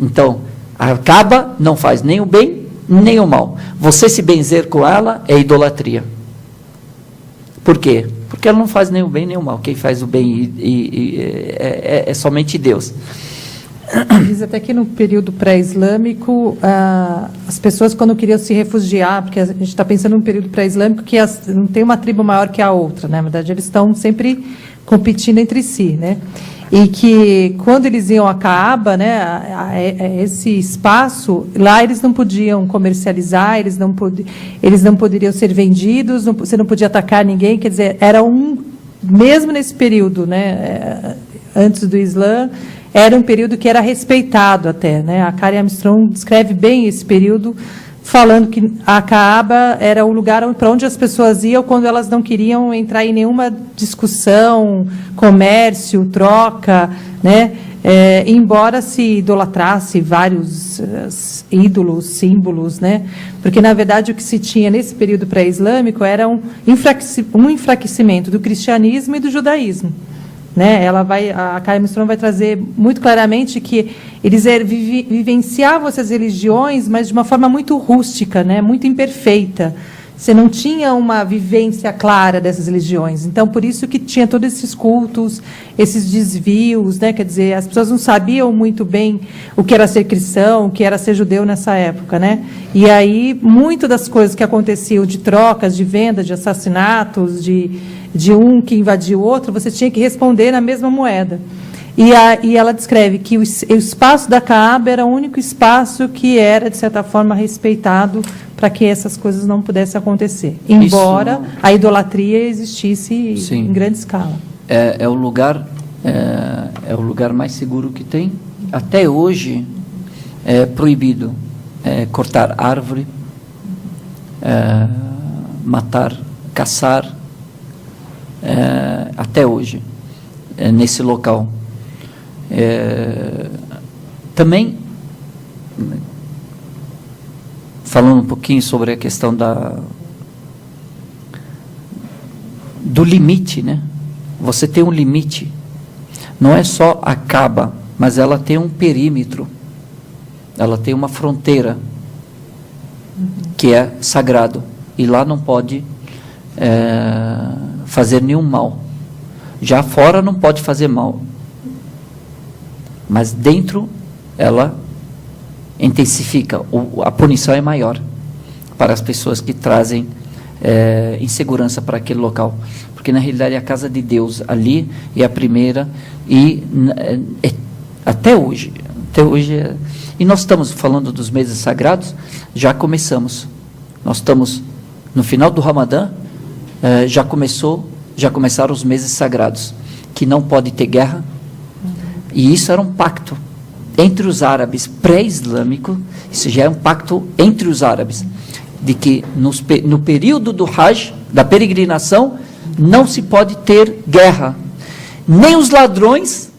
Então, a Kaaba não faz nem o bem nem o mal. Você se benzer com ela é idolatria. Por quê? Porque ela não faz nem o bem nem o mal. Quem faz o bem é somente Deus. Diz até que no período pré-islâmico, as pessoas, quando queriam se refugiar, porque a gente está pensando num período pré-islâmico que não tem uma tribo maior que a outra, né? Na verdade, eles estão sempre competindo entre si, né? E que quando eles iam a Kaaba, né, esse espaço, lá eles não podiam comercializar, eles não poderiam ser vendidos, você não podia atacar ninguém, quer dizer, mesmo nesse período, né, antes do Islã, era um período que era respeitado até, né? A Karen Armstrong descreve bem esse período, falando que a Kaaba era o lugar para onde as pessoas iam quando elas não queriam entrar em nenhuma discussão, comércio, troca, né? Embora se idolatrasse vários ídolos, símbolos, né? Porque, na verdade, o que se tinha nesse período pré-islâmico era um enfraquecimento do cristianismo e do judaísmo. Né? A Karen Armstrong vai trazer muito claramente que eles vivenciavam essas religiões, mas de uma forma muito rústica, né? Muito imperfeita. Você não tinha uma vivência clara dessas religiões. Então, por isso que tinha todos esses cultos, esses desvios, né? Quer dizer, as pessoas não sabiam muito bem o que era ser cristão, o que era ser judeu nessa época, né? E aí, muitas das coisas que aconteciam de trocas, de venda, de assassinatos, de um que invadiu o outro, você tinha que responder na mesma moeda. E ela descreve que o espaço da Kaaba era o único espaço que era, de certa forma, respeitado para que essas coisas não pudessem acontecer. Embora a idolatria existisse Sim. em grande escala. É o lugar mais seguro que tem. Até hoje é proibido cortar árvore, matar, caçar, até hoje, nesse local. Também, falando um pouquinho sobre a questão do limite, né? Você tem um limite. Não é só a Kaaba, mas ela tem um perímetro. Ela tem uma fronteira que é sagrado. E lá não pode fazer nenhum mal. Já fora não pode fazer mal. Mas dentro ela intensifica, a punição é maior para as pessoas que trazem insegurança para aquele local, porque na realidade a casa de Deus ali é a primeira e até hoje, e nós estamos falando dos meses sagrados, já nós estamos no final do Ramadã, já começaram os meses sagrados, que não pode ter guerra, e isso era um pacto entre os árabes pré-islâmico, isso já é um pacto entre os árabes, de que no período do Hajj, da peregrinação, não se pode ter guerra, nem os ladrões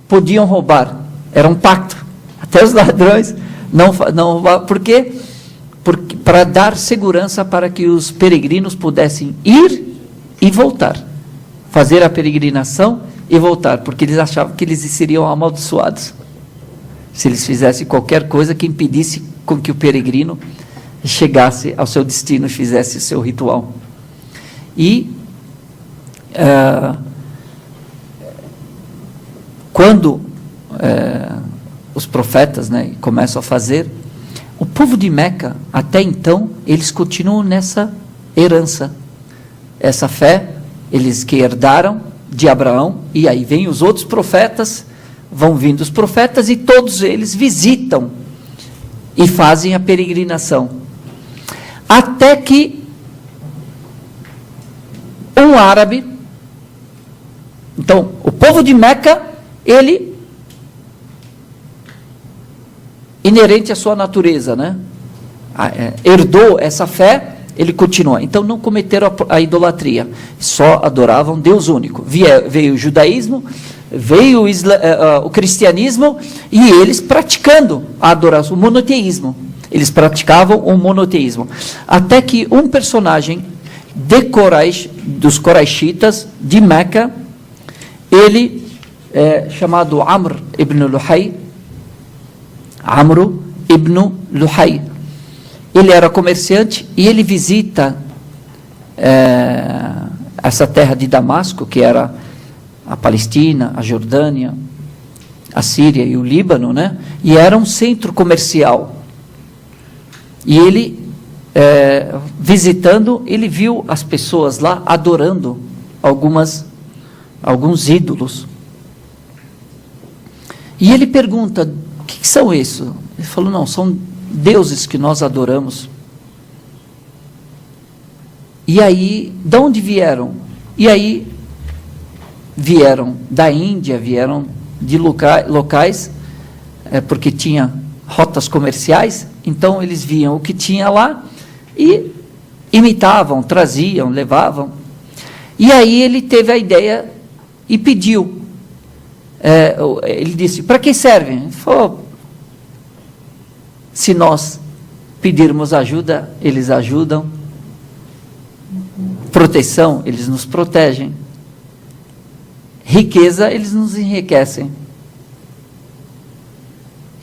podiam roubar, era um pacto, até os ladrões não roubavam, por quê? Porque, para dar segurança para que os peregrinos pudessem ir e voltar, fazer a peregrinação e voltar, porque eles achavam que eles seriam amaldiçoados, se eles fizessem qualquer coisa que impedisse com que o peregrino chegasse ao seu destino e fizesse o seu ritual. E quando os profetas, né, começam a fazer, o povo de Meca, até então, eles continuam nessa herança, essa fé, eles que herdaram de Abraão, e aí vem os outros profetas, vão vindo os profetas, e todos eles visitam e fazem a peregrinação. Até que um árabe, então, o povo de Meca, ele, inerente à sua natureza, né? Herdou essa fé, ele continua. Então, não cometeram a idolatria, só adoravam Deus único. Veio o judaísmo, veio o cristianismo, e eles praticando a adoração, o monoteísmo. Eles praticavam o monoteísmo. Até que um personagem de Quraish, dos Quraishitas, de Meca, ele chamado Amr ibn Luhay, ele era comerciante e ele visita essa terra de Damasco, que era a Palestina, a Jordânia, a Síria e o Líbano, né? E era um centro comercial. E ele, visitando, ele viu as pessoas lá adorando alguns ídolos. E ele pergunta, o que são isso? Ele falou, não, são deuses que nós adoramos. E aí, de onde vieram? E aí, vieram da Índia, vieram de locais, porque tinha rotas comerciais, então eles viam o que tinha lá e imitavam, traziam, levavam. E aí ele teve a ideia e pediu. Ele disse, para que servem? Ele falou, se nós pedirmos ajuda, eles ajudam. Proteção, eles nos protegem. Riqueza, eles nos enriquecem.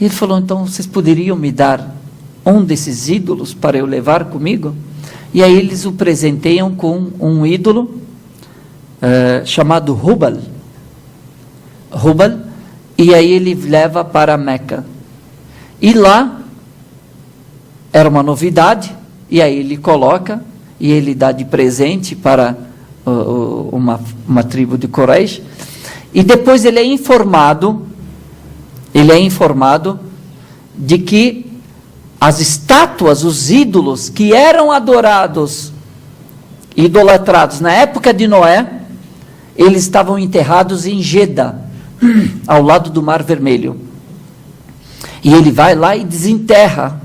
Ele falou, então vocês poderiam me dar um desses ídolos para eu levar comigo? E aí eles o presenteiam com um ídolo chamado Hubal. E aí ele leva para Meca. E lá era uma novidade, e aí ele coloca, e ele dá de presente para uma tribo de Quraish, e depois ele é informado de que as estátuas, os ídolos que eram adorados, idolatrados na época de Noé, eles estavam enterrados em Jeddah, ao lado do Mar Vermelho. E ele vai lá e desenterra.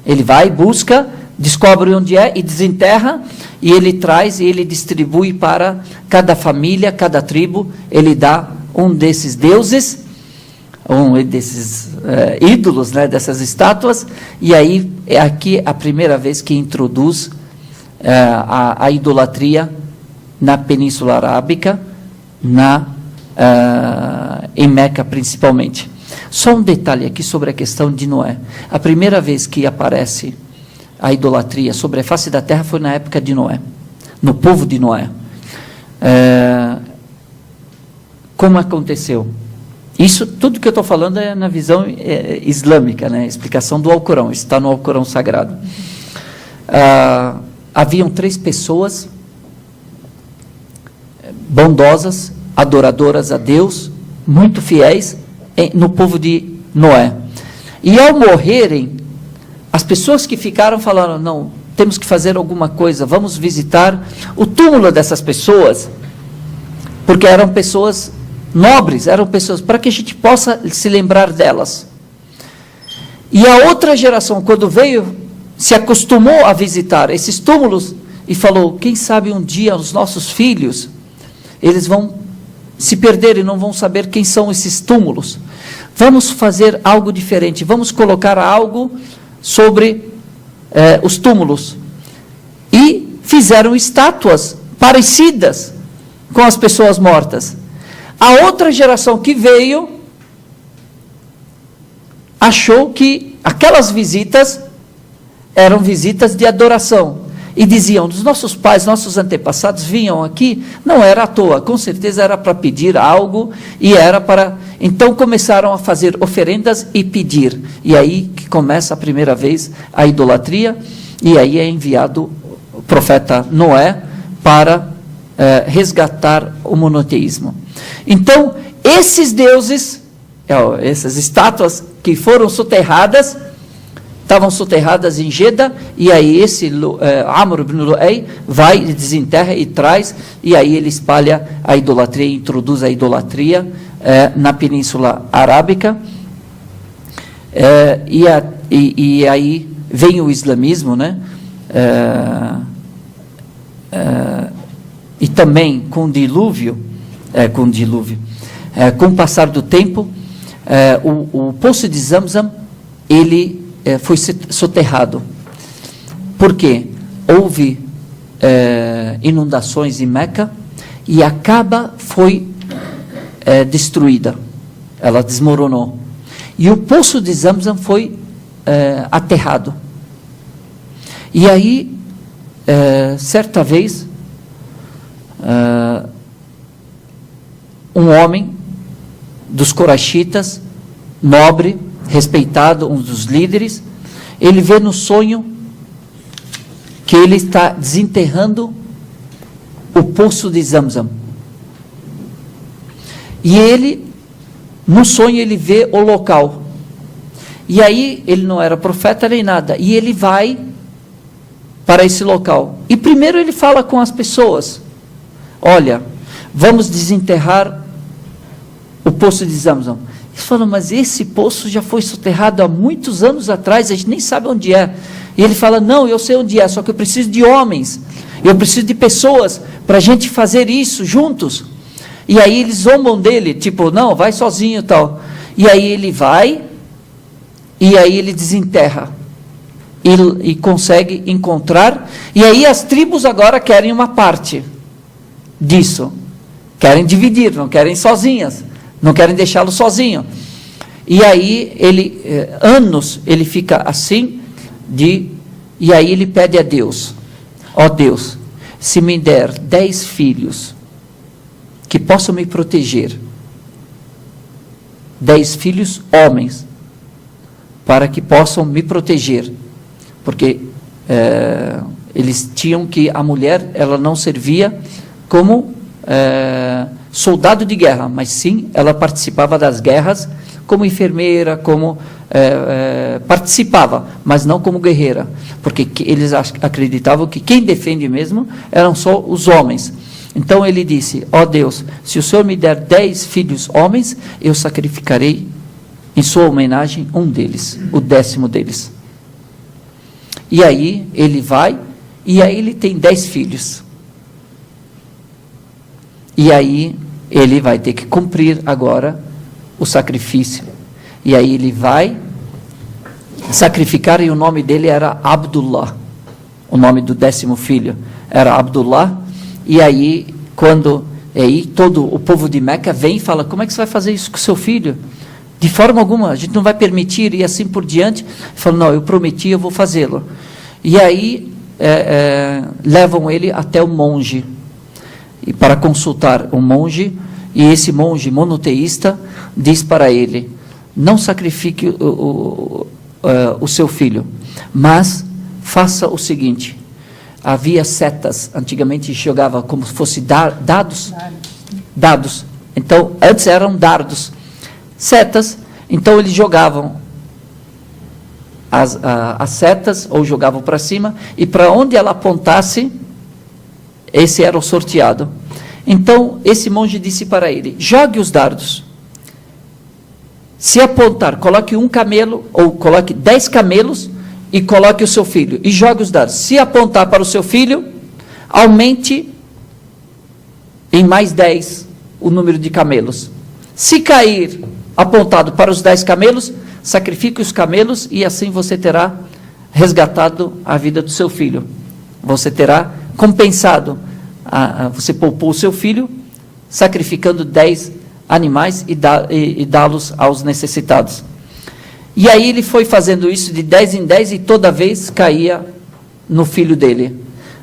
Ele vai, busca, descobre onde é e desenterra, e ele traz e ele distribui para cada família, cada tribo, ele dá um desses deuses, um desses ídolos, né, dessas estátuas, e aí é aqui a primeira vez que introduz a idolatria na Península Arábica, em Meca principalmente. Só um detalhe aqui sobre a questão de Noé. A primeira vez que aparece a idolatria sobre a face da terra foi na época de Noé, no povo de Noé. Como aconteceu? Isso, tudo que eu estou falando é na visão islâmica, né? Explicação do Alcorão, está no Alcorão Sagrado. Haviam 3 pessoas bondosas, adoradoras a Deus, muito fiéis no povo de Noé. E ao morrerem, as pessoas que ficaram falaram, não, temos que fazer alguma coisa, vamos visitar o túmulo dessas pessoas, porque eram pessoas nobres, eram pessoas, para que a gente possa se lembrar delas. E a outra geração, quando veio, se acostumou a visitar esses túmulos e falou, quem sabe um dia os nossos filhos, eles vão se perder e não vão saber quem são esses túmulos. Vamos fazer algo diferente, vamos colocar algo sobre os túmulos. E fizeram estátuas parecidas com as pessoas mortas. A outra geração que veio achou que aquelas visitas eram visitas de adoração. E diziam, os nossos pais, nossos antepassados vinham aqui, não era à toa, com certeza era para pedir algo, e era para... Então começaram a fazer oferendas e pedir. E aí que começa a primeira vez a idolatria, e aí é enviado o profeta Noé para resgatar o monoteísmo. Então, esses deuses, essas estátuas que foram soterradas, estavam soterradas em Jeddah, e aí esse Amr ibn Lu'ay vai, desenterra e traz, e aí ele espalha a idolatria, introduz a idolatria na Península Arábica, e aí vem o islamismo, né? E também com o passar do tempo, o poço de Zamzam, ele foi soterrado. Por quê? Houve inundações em Meca e a Kaaba foi destruída. Ela desmoronou. E o poço de Zamzam foi aterrado. E aí, certa vez, um homem dos Coraxitas, nobre, respeitado, um dos líderes, ele vê no sonho que ele está desenterrando o poço de Zamzam. E ele, no sonho, ele vê o local. E aí, ele não era profeta nem nada, e ele vai para esse local. E primeiro ele fala com as pessoas, olha, vamos desenterrar o poço de Zamzam. Eles falam, mas esse poço já foi soterrado há muitos anos atrás, a gente nem sabe onde é. E ele fala, não, eu sei onde é, só que eu preciso de homens, eu preciso de pessoas para a gente fazer isso juntos. E aí eles zombam dele, tipo, não, vai sozinho e tal. E aí ele vai, e aí ele desenterra, e consegue encontrar, e aí as tribos agora querem uma parte disso, querem dividir, não querem sozinhas, não querem deixá-lo sozinho. E aí ele, anos, ele fica assim, e aí ele pede a Deus, ó Deus, se me der 10 filhos, que possam me proteger, 10 filhos homens, para que possam me proteger, porque eles tinham que, a mulher, ela não servia como soldado de guerra, mas sim, ela participava das guerras como enfermeira, como participava, mas não como guerreira, porque eles acreditavam que quem defende mesmo eram só os homens. Então ele disse, ó Deus, se o Senhor me der 10 filhos homens, eu sacrificarei em sua homenagem um deles, o 10º deles. E aí ele vai, e aí ele tem 10 filhos. E aí ele vai ter que cumprir agora o sacrifício. E aí ele vai sacrificar, e o nome dele era Abdullah. O nome do 10º filho era Abdullah. E aí, todo o povo de Meca vem e fala, como é que você vai fazer isso com seu filho? De forma alguma, a gente não vai permitir, e assim por diante. Ele fala, não, eu prometi, eu vou fazê-lo. E aí, levam ele até o monge, e para consultar o monge, e esse monge monoteísta diz para ele: não sacrifique o seu filho, mas faça o seguinte. Havia setas, antigamente jogava como se fosse dados. Então, antes eram dardos, setas. Então, eles jogavam as setas, ou jogavam para cima, e para onde ela apontasse, esse era o sorteado. Então, esse monge disse para ele: jogue os dardos. Se apontar, coloque um camelo, ou coloque 10 camelos, e coloque o seu filho, e jogue os dardos. Se apontar para o seu filho, aumente em mais 10 o número de camelos. Se cair apontado para os 10 camelos, sacrifique os camelos, e assim você terá resgatado a vida do seu filho. Você terá compensado, você poupou o seu filho, sacrificando 10 animais e dá-los aos necessitados. E aí ele foi fazendo isso de 10 em 10, e toda vez caía no filho dele,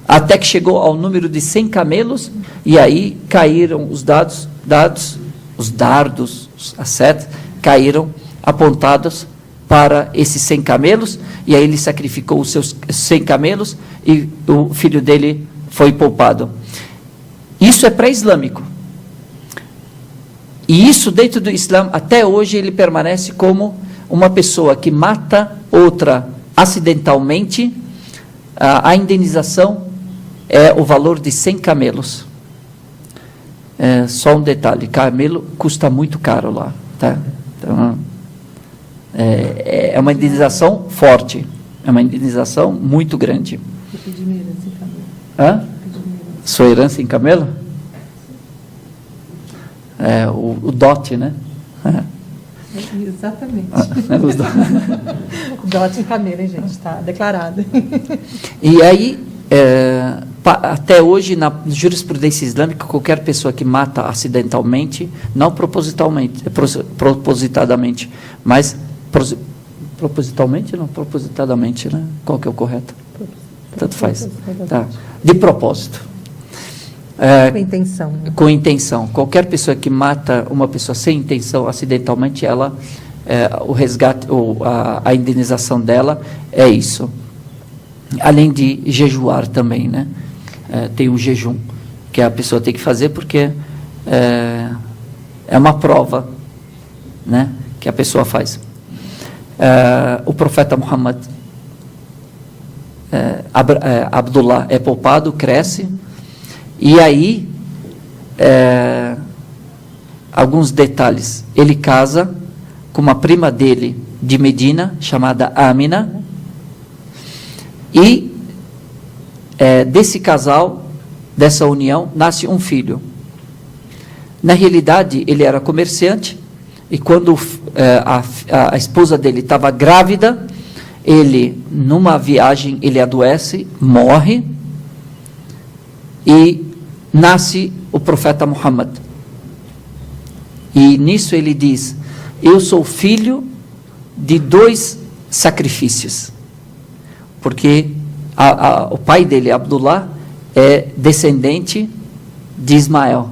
até que chegou ao número de 100 camelos, e aí caíram os dardos, as setas, caíram apontados para esses 100 camelos, e aí ele sacrificou os seus 100 camelos, e o filho dele foi poupado. Isso é pré-islâmico. E isso, dentro do Islã, até hoje ele permanece como uma pessoa que mata outra acidentalmente, a indenização é o valor de 100 camelos. Só um detalhe: camelo custa muito caro lá, tá? Então, é uma indenização forte, é uma indenização muito grande. Hã? Sua herança em camelo? O dote, né? Exatamente. Dote em camelo, hein, gente? Está declarado. E aí, até hoje, na jurisprudência islâmica, qualquer pessoa que mata acidentalmente, não propositadamente, mas propositalmente, não propositadamente, né? Qual que é o correto? Tanto faz. Tá. De propósito. Com intenção. Né? Com intenção. Qualquer pessoa que mata uma pessoa sem intenção, acidentalmente, ela, o resgate, ou a indenização dela é isso. Além de jejuar também, né? Tem o jejum que a pessoa tem que fazer, porque é uma prova, né, que a pessoa faz. O profeta Muhammad, Abdullah, é poupado, cresce. E aí, alguns detalhes. Ele casa com uma prima dele de Medina, chamada Amina. E desse casal, dessa união, nasce um filho. Na realidade, ele era comerciante, e quando a esposa dele estava grávida, ele, numa viagem, ele adoece, morre, e nasce o profeta Muhammad. E nisso ele diz: eu sou filho de 2 sacrifícios. Porque o pai dele, Abdullah, é descendente de Ismael.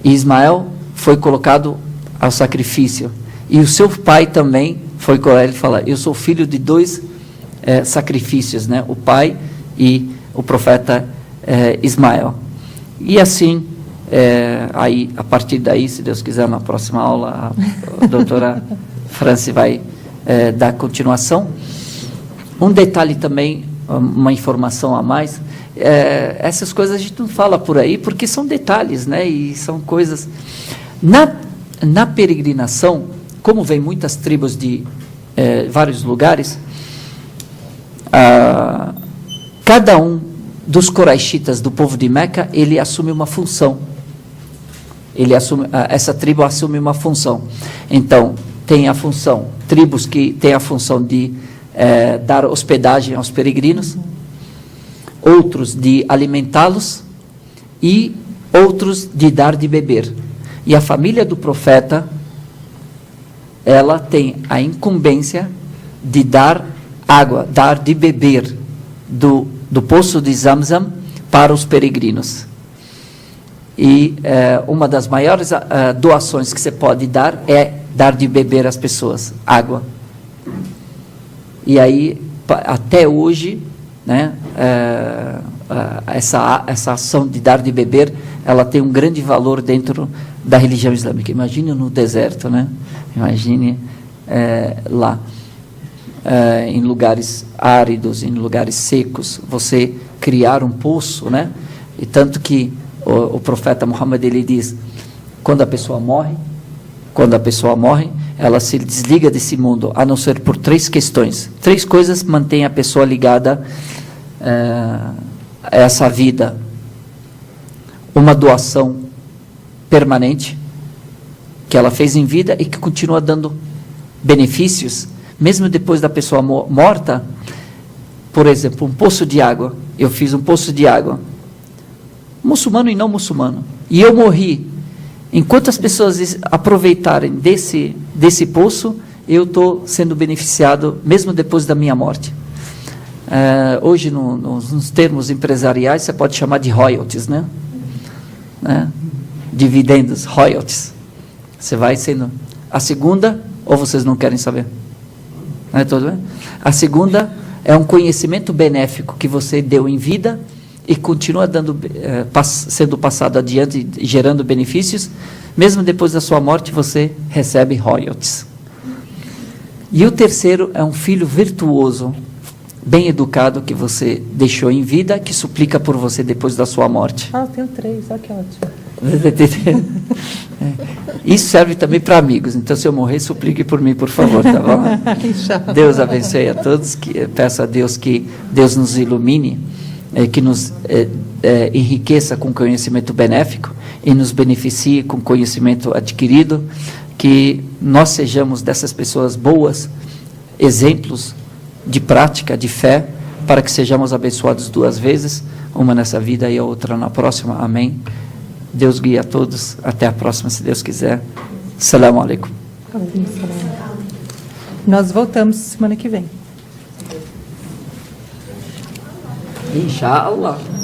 E Ismael foi colocado ao sacrifício. E o seu pai também foi com ele falar: eu sou filho de 2 sacrifícios, né? O pai e o profeta Ismael. E assim, aí, a partir daí, se Deus quiser, na próxima aula, a doutora Franci vai dar continuação. Um detalhe também, uma informação a mais, essas coisas a gente não fala por aí, porque são detalhes, né? E são coisas... Na peregrinação, como vem muitas tribos de vários lugares, cada um dos coraxitas do povo de Meca, ele assume uma função. Essa tribo assume uma função. Então, tem a função, tribos que têm a função de dar hospedagem aos peregrinos, outros de alimentá-los e outros de dar de beber. E a família do profeta, ela tem a incumbência de dar água, dar de beber do poço de Zamzam para os peregrinos. E uma das maiores doações que você pode dar é dar de beber às pessoas, água. E aí, até hoje, né, essa ação de dar de beber, ela tem um grande valor dentro da religião islâmica. Imagine no deserto, né? Imagine lá, em lugares áridos, em lugares secos, você criar um poço, né? E tanto que o profeta Muhammad, ele diz, quando a pessoa morre, ela se desliga desse mundo, a não ser por 3 questões. 3 coisas mantêm a pessoa ligada a essa vida. Uma doação permanente, que ela fez em vida e que continua dando benefícios, mesmo depois da pessoa morta. Por exemplo, um poço de água. Eu fiz um poço de água, muçulmano e não muçulmano, e eu morri. Enquanto as pessoas aproveitarem desse poço, eu estou sendo beneficiado, mesmo depois da minha morte. Hoje, nos termos empresariais, você pode chamar de royalties, né? Dividendos, royalties. Você vai sendo... A segunda, ou vocês não querem saber? Tudo bem? A segunda é um conhecimento benéfico que você deu em vida e continua sendo passado adiante, gerando benefícios, mesmo depois da sua morte, você recebe royalties. E o terceiro é um filho virtuoso, bem educado, que você deixou em vida, que suplica por você depois da sua morte. Eu tenho 3, olha que ótimo. Isso serve também para amigos, então se eu morrer, suplique por mim, por favor, tá bom? Deus abençoe a todos, peço a Deus que Deus nos ilumine, que nos enriqueça com conhecimento benéfico e nos beneficie com conhecimento adquirido, que nós sejamos dessas pessoas boas, exemplos de prática, de fé, para que sejamos abençoados 2 vezes, uma nessa vida e a outra na próxima. Amém. Deus guia a todos. Até a próxima, se Deus quiser. Assalamu alaikum. Nós voltamos semana que vem. Inshallah.